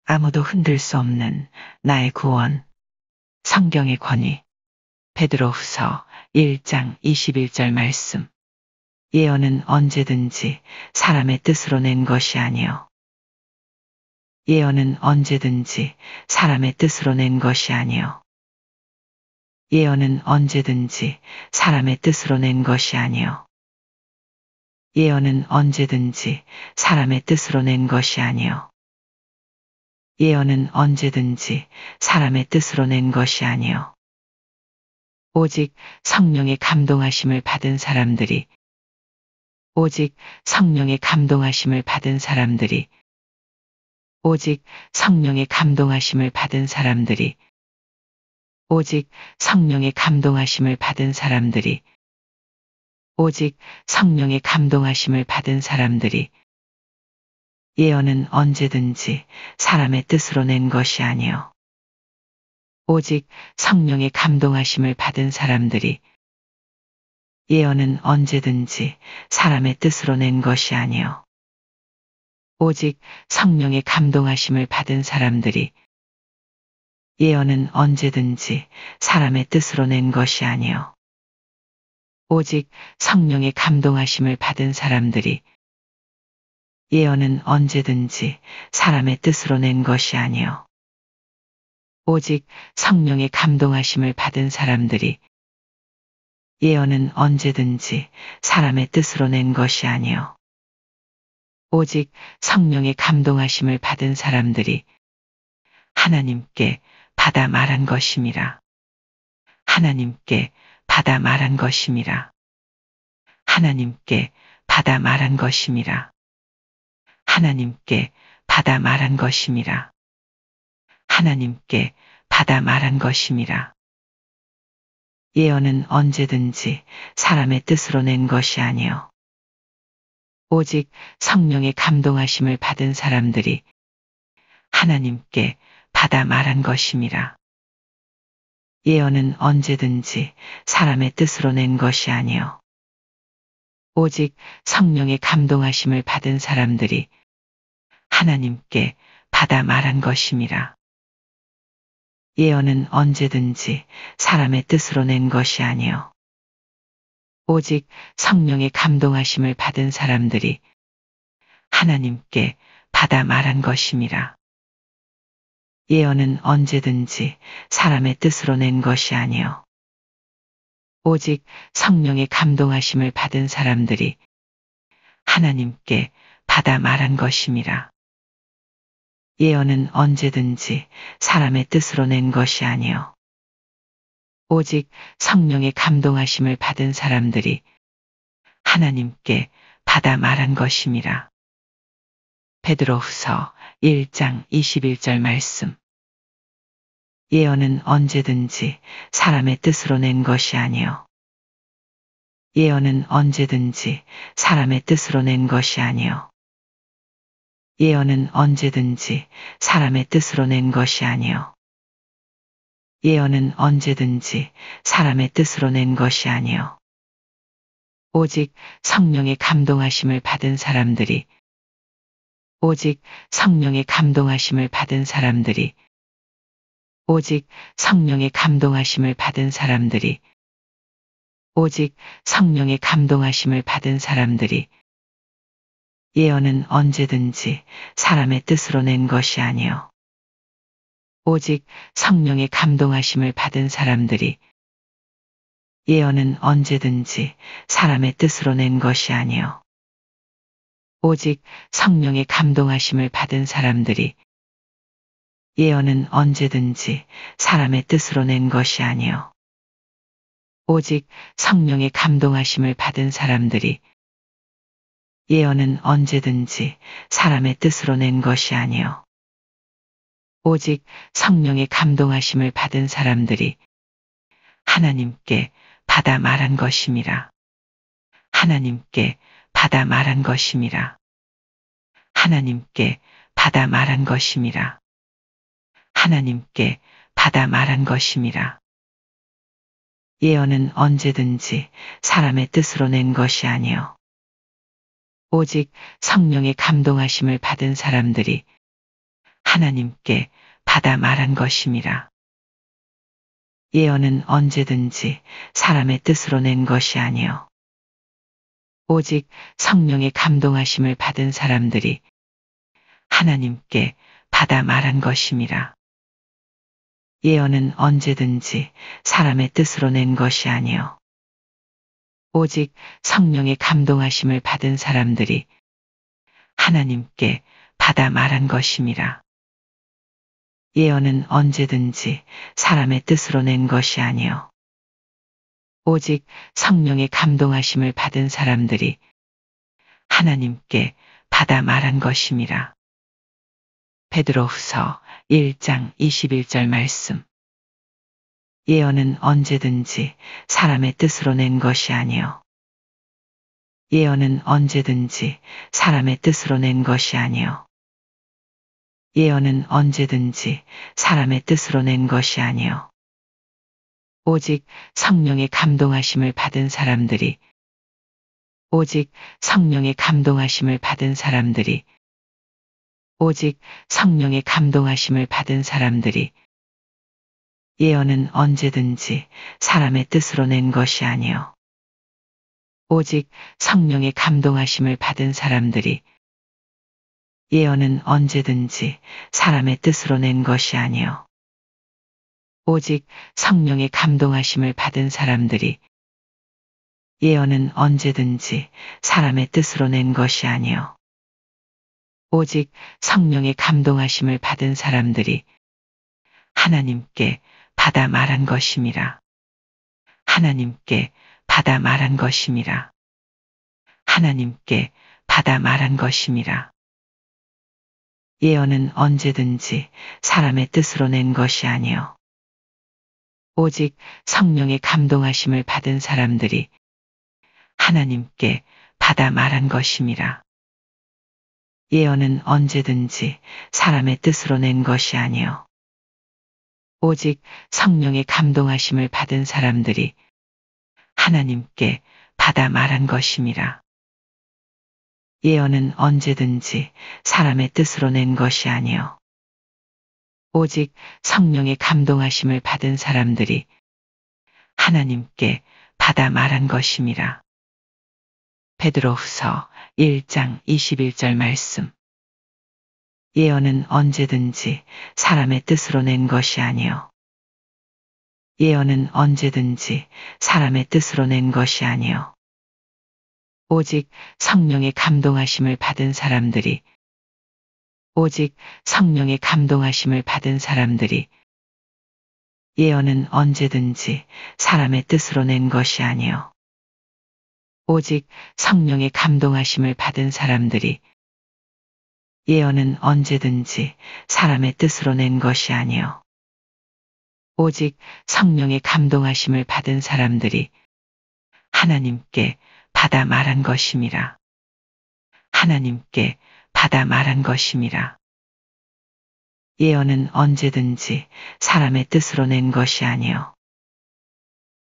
아무도 흔들 수 없는 나의 구원. 성경의 권위. 베드로후서 1장 21절 말씀. 예언은 언제든지 사람의 뜻으로 낸 것이 아니요. 예언은 언제든지 사람의 뜻으로 낸 것이 아니요. 예언은 언제든지 사람의 뜻으로 낸 것이 아니요. 예언은 언제든지 사람의 뜻으로 낸 것이 아니요. 예언은 언제든지 사람의 뜻으로 낸 것이 아니요. 오직 성령의 감동하심을 받은 사람들이, 오직 성령의 감동하심을 받은 사람들이, 오직 성령의 감동하심을 받은 사람들이, 오직 성령의 감동하심을 받은 사람들이, 오직 성령의 감동하심을 받은 사람들이, 예언은 언제든지 사람의 뜻으로 낸 것이 아니요. 오직 성령의 감동하심을 받은 사람들이, 예언은 언제든지 사람의 뜻으로 낸 것이 아니요. 오직 성령의 감동하심을 받은 사람들이, 예언은 언제든지 사람의 뜻으로 낸 것이 아니요. 오직 성령의 감동하심을 받은 사람들이, 예언은 언제든지 사람의 뜻으로 낸 것이 아니요. 오직 성령의 감동하심을 받은 사람들이, 예언은 언제든지 사람의 뜻으로 낸 것이 아니요. 오직 성령의 감동하심을 받은 사람들이 하나님께 받아 말한 것임이라. 하나님께 받아 말한 것임이라. 하나님께 받아 말한 것임이라. 하나님께 받아 말한 것임이라. 하나님께 받아 말한 것임이라. 예언은 언제든지 사람의 뜻으로 낸 것이 아니요. 오직 성령의 감동하심을 받은 사람들이 하나님께 받아 말한 것임이라. 예언은 언제든지 사람의 뜻으로 낸 것이 아니요. 오직 성령의 감동하심을 받은 사람들이 하나님께 받아 말한 것임이라. 예언은 언제든지 사람의 뜻으로 낸 것이 아니요. 오직 성령의 감동하심을 받은 사람들이 하나님께 받아 말한 것임이라. 예언은 언제든지 사람의 뜻으로 낸 것이 아니요. 오직 성령의 감동하심을 받은 사람들이 하나님께 받아 말한 것임이라. 예언은 언제든지 사람의 뜻으로 낸 것이 아니요. 오직 성령의 감동하심을 받은 사람들이 하나님께 받아 말한 것임이라. 베드로후서 1장 21절 말씀. 예언은 언제든지 사람의 뜻으로 낸 것이 아니요. 예언은 언제든지 사람의 뜻으로 낸 것이 아니요. 예언은 언제든지 사람의 뜻으로 낸 것이 아니요. 예언은 언제든지 사람의 뜻으로 낸 것이 아니요. 오직 성령의 감동하심을 받은 사람들이, 오직 성령의 감동하심을 받은 사람들이, 오직 성령의 감동하심을 받은 사람들이, 오직 성령의 감동하심을 받은 사람들이 예언은 언제든지 사람의 뜻으로 낸 것이 아니요. 오직 성령의 감동하심을 받은 사람들이 예언은 언제든지 사람의 뜻으로 낸 것이 아니요. 오직 성령의 감동하심을 받은 사람들이 예언은 언제든지 사람의 뜻으로 낸 것이 아니요. 오직 성령의 감동하심을 받은 사람들이 예언은 언제든지 사람의 뜻으로 낸 것이 아니요. 오직 성령의 감동하심을 받은 사람들이 하나님께 받아 말한 것임이라. 하나님께 받아 말한 것임이라. 하나님께 받아 말한 것임이라. 하나님께 받아 말한 것임이라. 예언은 언제든지 사람의 뜻으로 낸 것이 아니요. 오직 성령의 감동하심을 받은 사람들이 하나님께 받아 말한 것임이라. 예언은 언제든지 사람의 뜻으로 낸 것이 아니요 오직 성령의 감동하심을 받은 사람들이 하나님께 받아 말한 것임이라. 예언은 언제든지 사람의 뜻으로 낸 것이 아니요 오직 성령의 감동하심을 받은 사람들이 하나님께 받아 말한 것임이라. 예언은 언제든지 사람의 뜻으로 낸 것이 아니요 오직 성령의 감동하심을 받은 사람들이 하나님께 받아 말한 것임이라. 베드로후서 1장 21절 말씀. 예언은 언제든지 사람의 뜻으로 낸 것이 아니요 예언은 언제든지 사람의 뜻으로 낸 것이 아니요 예언은 언제든지 사람의 뜻으로 낸 것이 아니요 오직 성령의 감동하심을 받은 사람들이 오직 성령의 감동하심을 받은 사람들이 오직 성령의 감동하심을 받은 사람들이 예언은 언제든지 사람의 뜻으로 낸 것이 아니요 오직 성령의 감동하심을 받은 사람들이 예언은 언제든지 사람의 뜻으로 낸 것이 아니요 오직 성령의 감동하심을 받은 사람들이 예언은 언제든지 사람의 뜻으로 낸 것이 아니요 오직 성령의 감동하심을 받은 사람들이 하나님께 받아 말한 것임이라. 하나님께 받아 말한 것임이라. 하나님께 받아 말한 것임이라. 예언은 언제든지 사람의 뜻으로 낸 것이 아니요 오직 성령의 감동하심을 받은 사람들이 하나님께 받아 말한 것임이라. 예언은 언제든지 사람의 뜻으로 낸 것이 아니요 오직 성령의 감동하심을 받은 사람들이 하나님께 받아 말한 것임이라. 예언은 언제든지 사람의 뜻으로 낸 것이 아니요 오직 성령의 감동하심을 받은 사람들이 하나님께 받아 말한 것임이라. 베드로후서 1장 21절 말씀. 예언은 언제든지 사람의 뜻으로 낸 것이 아니요 예언은 언제든지 사람의 뜻으로 낸 것이 아니요 오직 성령의 감동하심을 받은 사람들이 오직 성령의 감동하심을 받은 사람들이 예언은 언제든지 사람의 뜻으로 낸 것이 아니요 오직 성령의 감동하심을 받은 사람들이 예언은 언제든지 사람의 뜻으로 낸 것이 아니요 오직 성령의 감동하심을 받은 사람들이 하나님께 받아 말한 것임이라. 하나님께 받아 말한 것임이라. 예언은 언제든지 사람의 뜻으로 낸 것이 아니요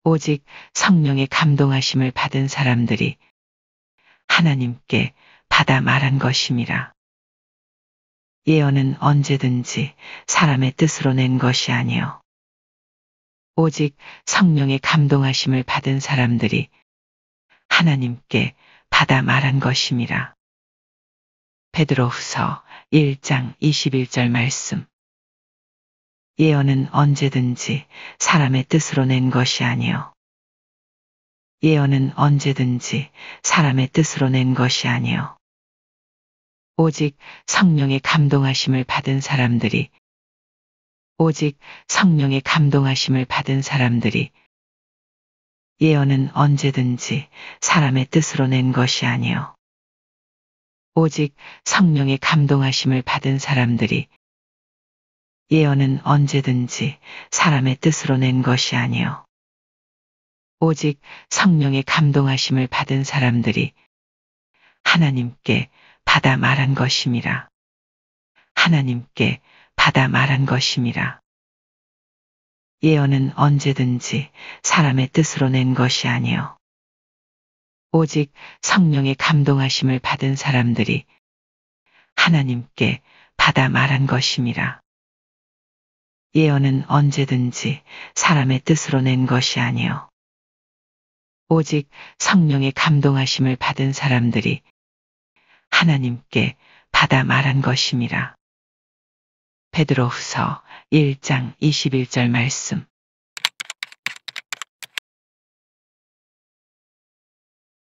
오직 성령의 감동하심을 받은 사람들이 하나님께 받아 말한 것임이라. 예언은 언제든지 사람의 뜻으로 낸 것이 아니요 오직 성령의 감동하심을 받은 사람들이 하나님께 받아 말한 것임이라. 베드로후서 1장 21절 말씀. 예언은 언제든지 사람의 뜻으로 낸 것이 아니요 예언은 언제든지 사람의 뜻으로 낸 것이 아니요 오직 성령의 감동하심을 받은 사람들이 오직 성령의 감동하심을 받은 사람들이 예언은 언제든지 사람의 뜻으로 낸 것이 아니요 오직 성령의 감동하심을 받은 사람들이 예언은 언제든지 사람의 뜻으로 낸 것이 아니요 오직 성령의 감동하심을 받은 사람들이 하나님께 받아 말한 것임이라. 하나님께 받아 말한 것임이라. 예언은 언제든지 사람의 뜻으로 낸 것이 아니요 오직 성령의 감동하심을 받은 사람들이 하나님께 받아 말한 것임이라. 예언은 언제든지 사람의 뜻으로 낸 것이 아니요 오직 성령의 감동하심을 받은 사람들이 하나님께 받아 말한 것임이라. 베드로후서 1장 21절 말씀.